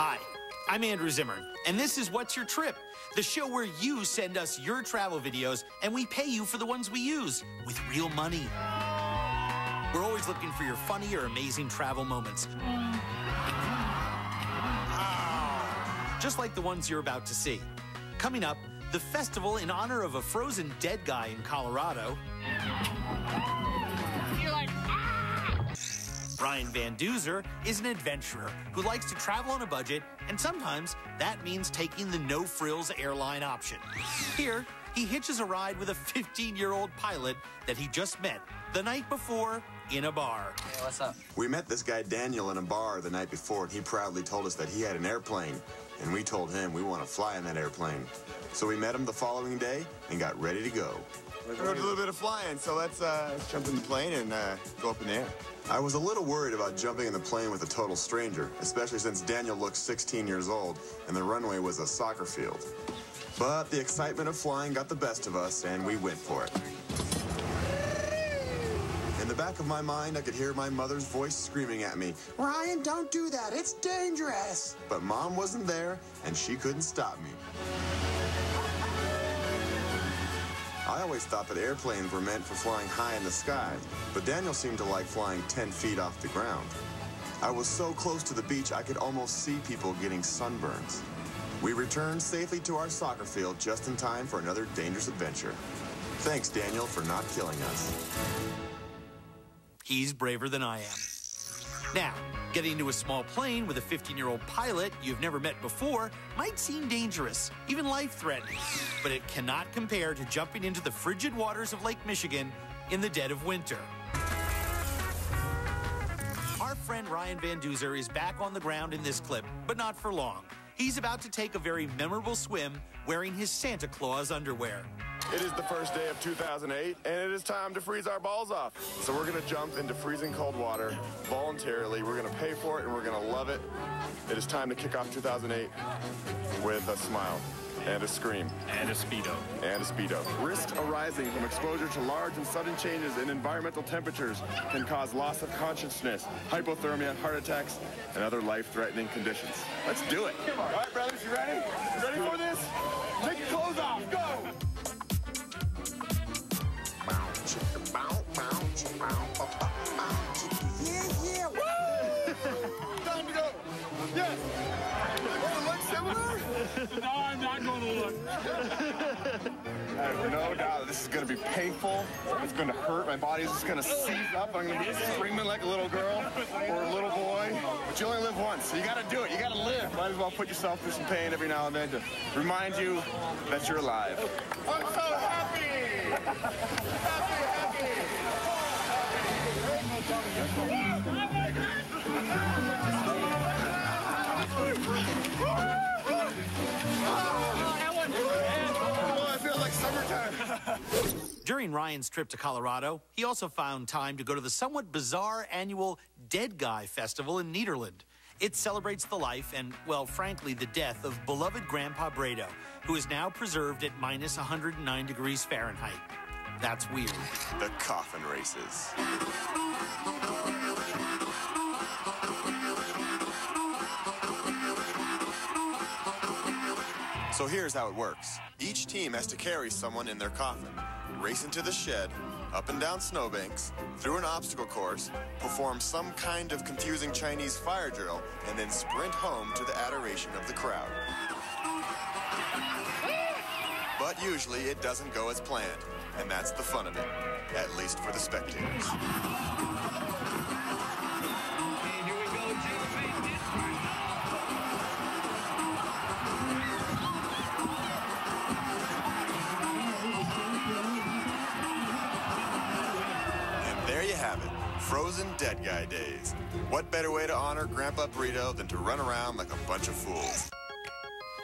Hi, I'm Andrew Zimmern, and this is What's Your Trip, the show where you send us your travel videos and we pay you for the ones we use with real money. We're always looking for your funny or amazing travel moments. Just like the ones you're about to see. Coming up, the festival in honor of a frozen dead guy in Colorado. You're like, Ryan Van Duzer is an adventurer who likes to travel on a budget, and sometimes that means taking the no-frills airline option. Here, he hitches a ride with a 15-year-old pilot that he just met the night before in a bar. Hey, what's up? We met this guy Daniel in a bar the night before, and he proudly told us that he had an airplane, and we told him we want to fly in that airplane. So we met him the following day and got ready to go. We're going to do a little bit of flying, so let's jump in the plane and go up in the air. I was a little worried about jumping in the plane with a total stranger, especially since Daniel looked 16 years old and the runway was a soccer field. But the excitement of flying got the best of us, and we went for it. In the back of my mind, I could hear my mother's voice screaming at me, "Ryan, don't do that, it's dangerous!" But Mom wasn't there, and she couldn't stop me. I always thought that airplanes were meant for flying high in the sky, but Daniel seemed to like flying 10 feet off the ground. I was so close to the beach, I could almost see people getting sunburns. We returned safely to our soccer field just in time for another dangerous adventure. Thanks, Daniel, for not killing us. He's braver than I am. Now, getting into a small plane with a 15-year-old pilot you've never met before might seem dangerous, even life-threatening, but it cannot compare to jumping into the frigid waters of Lake Michigan in the dead of winter. Our friend Ryan Van Duzer is back on the ground in this clip, but not for long. He's about to take a very memorable swim wearing his Santa Claus underwear. It is the first day of 2008, and it is time to freeze our balls off. So we're going to jump into freezing cold water voluntarily. We're going to pay for it, and we're going to love it. It is time to kick off 2008 with a smile and a scream. And a Speedo. And a Speedo. Risks arising from exposure to large and sudden changes in environmental temperatures can cause loss of consciousness, hypothermia, heart attacks, and other life-threatening conditions. Let's do it. All right, brothers, you ready? You ready for this? Take your clothes off. Go! Yeah, woo! Time to go. Yes. Oh, it looks similar? No, I'm not going to look. I have no doubt this is going to be painful. It's going to hurt. My body's just going to seize up. I'm going to be screaming like a little girl or a little boy. But you only live once, so you got to do it. You got to live. Might as well put yourself through some pain every now and then to remind you that you're alive. I'm so happy! I feel like summertime. During Ryan's trip to Colorado, he also found time to go to the somewhat bizarre annual Dead Guy Festival in Nederland. It celebrates the life and, well, frankly, the death of beloved Grandpa Brado, who is now preserved at minus 109 degrees Fahrenheit. That's weird. The coffin races. So here's how it works. Each team has to carry someone in their coffin, race into the shed, up and down snowbanks, through an obstacle course, perform some kind of confusing Chinese fire drill, and then sprint home to the adoration of the crowd. But usually it doesn't go as planned, and that's the fun of it, at least for the spectators. There you have it, frozen dead guy days. What better way to honor Grandpa Burrito than to run around like a bunch of fools?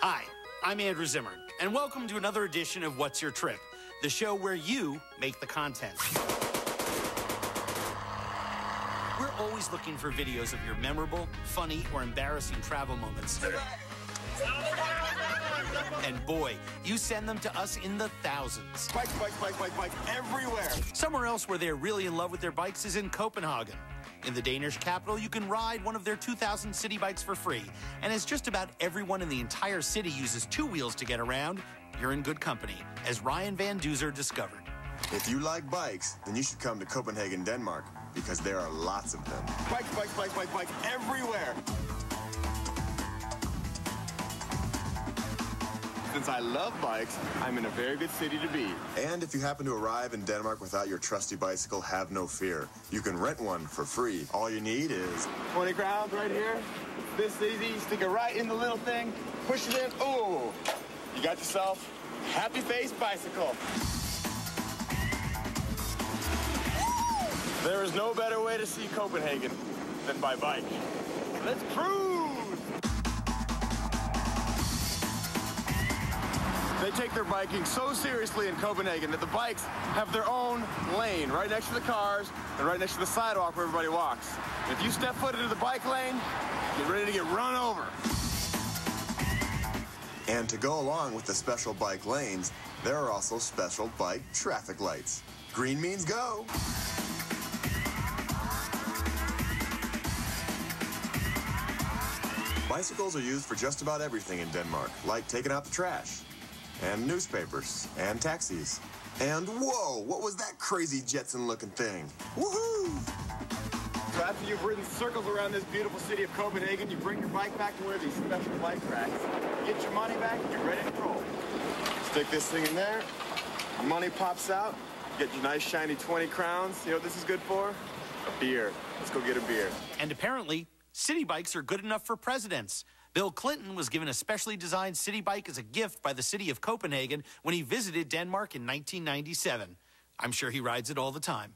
Hi, I'm Andrew Zimmern, and welcome to another edition of What's Your Trip, the show where you make the content. We're always looking for videos of your memorable, funny, or embarrassing travel moments. And boy, you send them to us in the thousands. Bikes, everywhere. Somewhere else where they're really in love with their bikes is in Copenhagen. In the Danish capital, you can ride one of their 2,000 city bikes for free. And as just about everyone in the entire city uses two wheels to get around, you're in good company, as Ryan Van Duzer discovered. If you like bikes, then you should come to Copenhagen, Denmark, because there are lots of them. Bikes, bikes, bikes, bikes, bikes, everywhere. Since I love bikes, I'm in a very good city to be. And if you happen to arrive in Denmark without your trusty bicycle, have no fear. You can rent one for free. All you need is 20 crowns right here. This easy. Stick it right in the little thing. Push it in. Oh, you got yourself a happy face bicycle. There is no better way to see Copenhagen than by bike. Let's cruise! They take their biking so seriously in Copenhagen that the bikes have their own lane right next to the cars and right next to the sidewalk where everybody walks. If you step foot into the bike lane, get ready to get run over. And to go along with the special bike lanes, there are also special bike traffic lights. Green means go. Bicycles are used for just about everything in Denmark, like taking out the trash, and newspapers, and taxis. And whoa, what was that crazy Jetson-looking thing? Woohoo! So after you've ridden circles around this beautiful city of Copenhagen, you bring your bike back to one of these special bike racks, get your money back, and you're ready to roll. Stick this thing in there, money pops out, get your nice shiny 20 crowns. You know what this is good for? A beer. Let's go get a beer. And apparently, city bikes are good enough for presidents. Bill Clinton was given a specially designed city bike as a gift by the city of Copenhagen when he visited Denmark in 1997. I'm sure he rides it all the time.